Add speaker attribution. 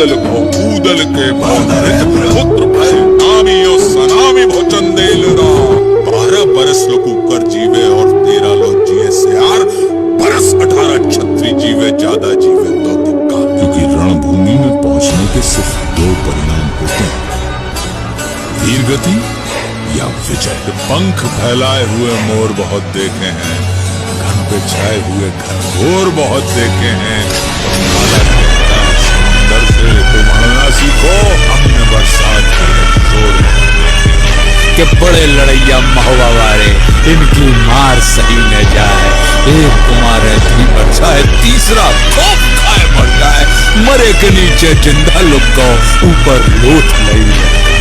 Speaker 1: ऊदल भो ऊदल के पुत्र भय नामी और सनामी भोचन देलरा 12 बरस लोग कर जीवे और 13 लोग जिए से यार बरस 18 छत्री जीवे ज्यादा जीवे तो दिक्का। क्योंकि रणभूमि में पहुंचने के सिर्फ 2 परिणाम होते हैं, वीर गति या विजय। पंख फैलाए हुए मोर बहुत देखे हैं, घन पे छाए हुए घनघोर बहुत देखे हैं। समंदर से तुम्हारा सीखो, हमने बरसात के शोर
Speaker 2: के बड़े लड़ैया महुआ वाले इनकी मार सही न जाए। एक कुमार थी बरसाए, तीसरा खूब खाए मर जाए। मरे के नीचे जिंदा लोग को ऊपर लोट नहीं लगता।